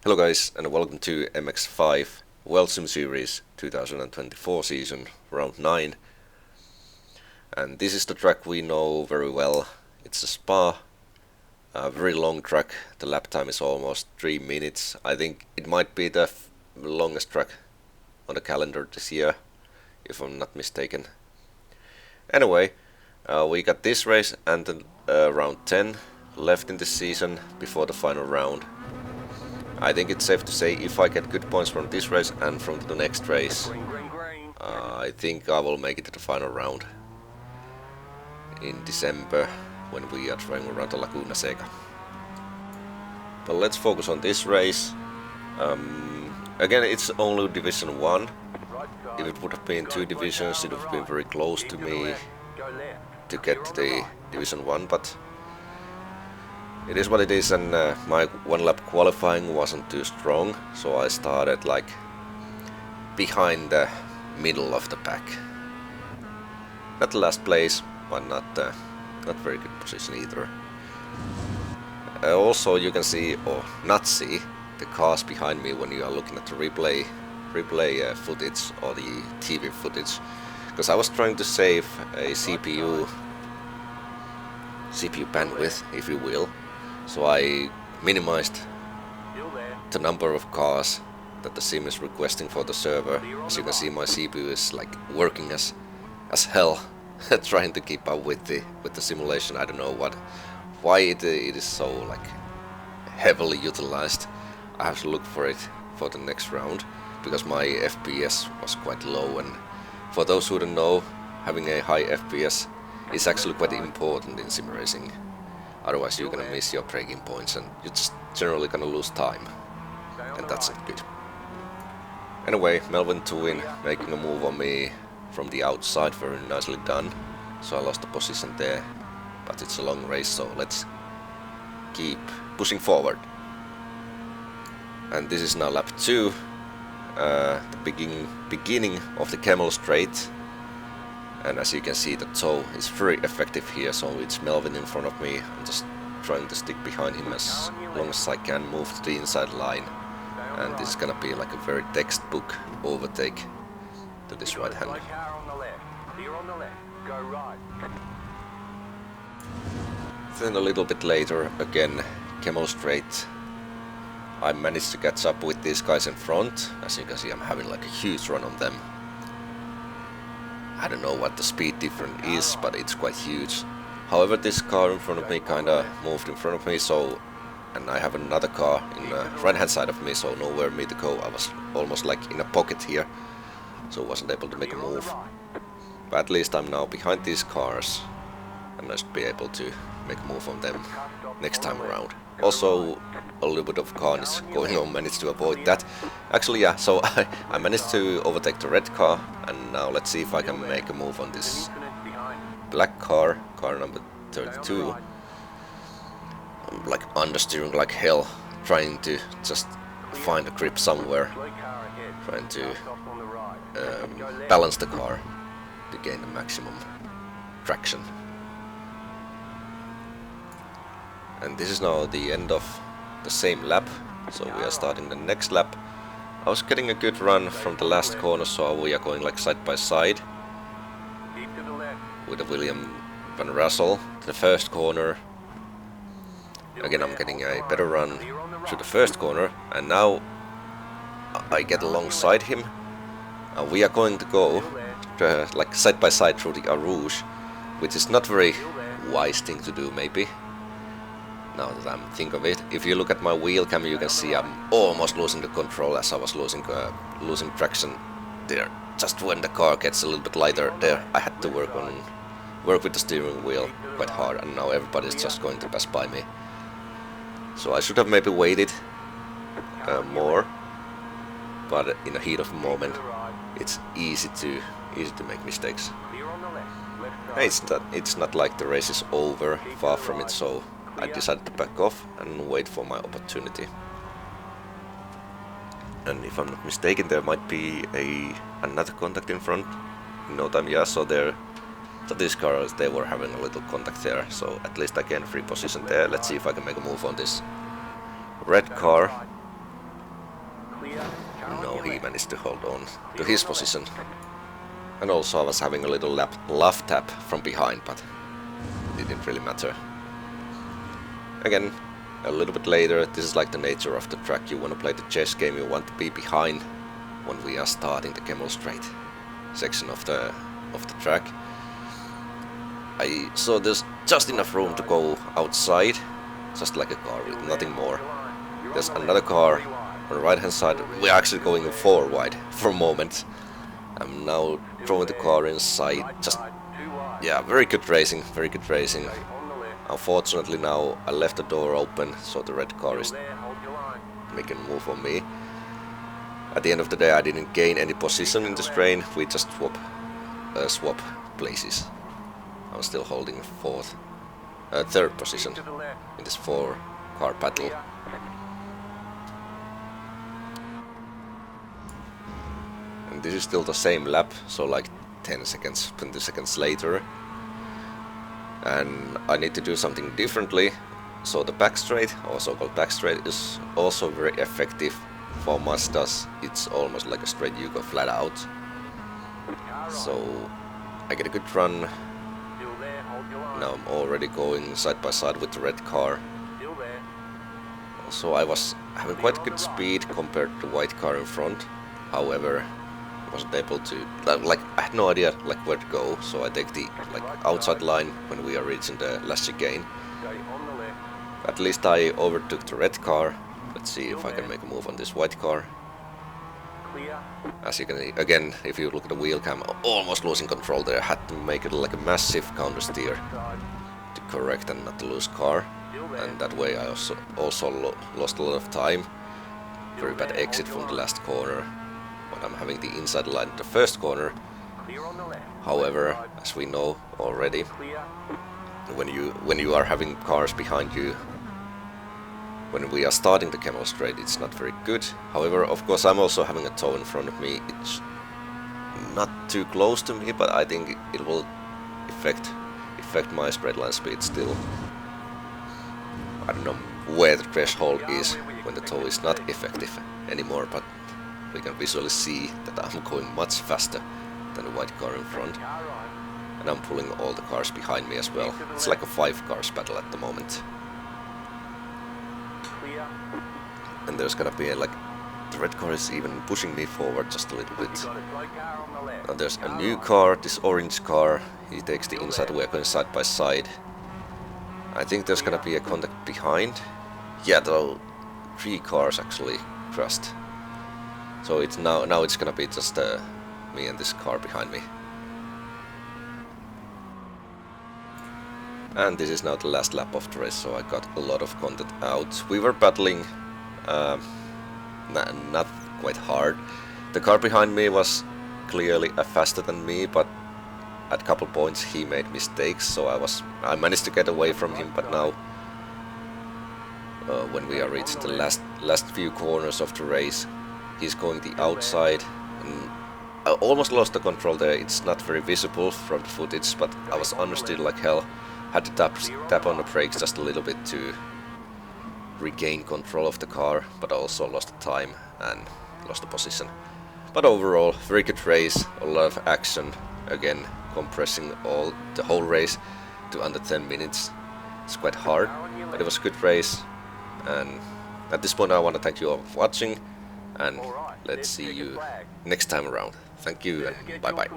Hello guys, and welcome to MX5 World Sim Series 2024 season, round 9. And this is the track we know very well. It's a Spa, a very long track. The lap time is almost 3 minutes. I think it might be the longest track on the calendar this year, if I'm not mistaken. Anyway, we got this race and round 10 left in this season before the final round. I think it's safe to say if I get good points from this race and from the next race, I think I will make it to the final round in December when we are trying around the Laguna Seca. But let's focus on this race. Again, it's only Division 1. If it would have been 2 divisions, it would have been very close to me to get to the Division 1, but it is what it is, and my one lap qualifying wasn't too strong, so I started like behind the middle of the pack. Not the last place, but not very good position either. Also, you can see or not see the cars behind me when you are looking at the replay footage or the TV footage, because I was trying to save a CPU bandwidth, if you will. So I minimized the number of cars that the sim is requesting for the server. As you can see, my CPU is like working as hell, trying to keep up with the simulation. I don't know why it is so like heavily utilized. I have to look for it for the next round because my FPS was quite low, and for those who don't know, having a high FPS is actually quite important in sim racing. Otherwise you're gonna miss your braking points and you're just generally gonna lose time, and that's not good. Anyway, Melvin Twin making a move on me from the outside, very nicely done. So I lost the position there, but it's a long race, so let's keep pushing forward. And this is now lap 2, the beginning of the Camel Straight. And as you can see, the toe is very effective here, so it's Melvin in front of me. I'm just trying to stick behind him as long as I can, move to the inside line. And this is gonna be like a very textbook overtake to this right hand. Then a little bit later, again, Camel Straight. I managed to catch up with these guys in front. As you can see, I'm having like a huge run on them. I don't know what the speed difference is, but it's quite huge. However, this car in front of me kinda moved in front of me, so, and I have another car in the right hand side of me, so nowhere me to go. I was almost like in a pocket here, so wasn't able to make a move. But at least I'm now behind these cars, and I should be able to make a move on them next time around. Also, a little bit of carnage going on, managed to avoid that. Actually, yeah, so I managed to overtake the red car, and now let's see if I can make a move on this black car number 32. I'm like understeering like hell, trying to just find a grip somewhere, trying to balance the car to gain the maximum traction. And this is now the end of the same lap, so we are starting the next lap. I was getting a good run from the last corner, so we are going like side by side with the William Van Russell to the first corner. Again, I'm getting a better run to the first corner, and now I get alongside him. We are going to go like side by side through the Rouge, which is not very wise thing to do, maybe. Now that I'm thinking of it, if you look at my wheel cam, you can see I'm almost losing the control as I was losing traction there. Just when the car gets a little bit lighter there, I had to work with the steering wheel quite hard, and now everybody's just going to pass by me. So I should have maybe waited more, but in the heat of the moment, it's easy to make mistakes. It's not like the race is over, far from it, so I decided to back off and wait for my opportunity. And if I'm not mistaken, there might be another contact in front in no time. Yeah, so these cars, they were having a little contact there, so at least I gained free position there. Let's see if I can make a move on this red car. No, he managed to hold on to his position. And also I was having a little love tap from behind, but it didn't really matter. Again, a little bit later, this is like the nature of the track. You want to play the chess game, you want to be behind when we are starting the Camel Straight section of the track. I saw there's just enough room to go outside, just like a car with nothing more. There's another car on the right hand side. We're actually going 4 wide for a moment. I'm now throwing the car inside. Just, yeah, very good racing, very good racing. Unfortunately now I left the door open, so the red car is making a move on me. At the end of the day I didn't gain any position in this train, we just swap places. I was still holding third position in this 4-car battle. And this is still the same lap, so like 10 seconds, 20 seconds later. And I need to do something differently. So the back straight, also called back straight, is also very effective for Mazdas. It's almost like a straight, you go flat out. So I get a good run. Now I'm already going side by side with the red car. Also I was having quite good speed compared to the white car in front. However, I wasn't able to, like I had no idea like where to go, so I take the outside line when we are reaching the last chicane. At least I overtook the red car. Let's see if I can make a move on this white car. As you can see, again, if you look at the wheel cam, almost losing control there. Had to make it like a massive counter steer to correct and not to lose car. And that way I also lost a lot of time. Very bad exit from the last corner. But I'm having the inside line at the first corner. However, as we know already, when you are having cars behind you, when we are starting the Camel Straight, it's not very good. However, of course, I'm also having a toe in front of me. It's not too close to me, but I think it will affect my straight line speed still. I don't know where the threshold is when the toe is not effective anymore, but we can visually see that I'm going much faster than the white car in front. And I'm pulling all the cars behind me as well. It's like a 5-cars battle at the moment. And there's gonna be like, the red car is even pushing me forward just a little bit. Now there's a new car, this orange car. He takes the inside, we're going side by side. I think there's gonna be a contact behind. Yeah, though 3 cars actually crashed. So it's now it's gonna be just me and this car behind me. And this is now the last lap of the race, so I got a lot of content out. We were battling not quite hard. The car behind me was clearly faster than me, but at a couple points he made mistakes, so I managed to get away from him. But now when we are reaching the last few corners of the race, he's going the outside, and I almost lost the control there. It's not very visible from the footage, but I was understeer like hell. Had to tap on the brakes just a little bit to regain control of the car, but I also lost the time and lost the position. But overall, very good race, a lot of action. Again, compressing the whole race to under 10 minutes. It's quite hard, but it was a good race. And at this point I want to thank you all for watching, and let's see you next time around. Thank you and bye bye.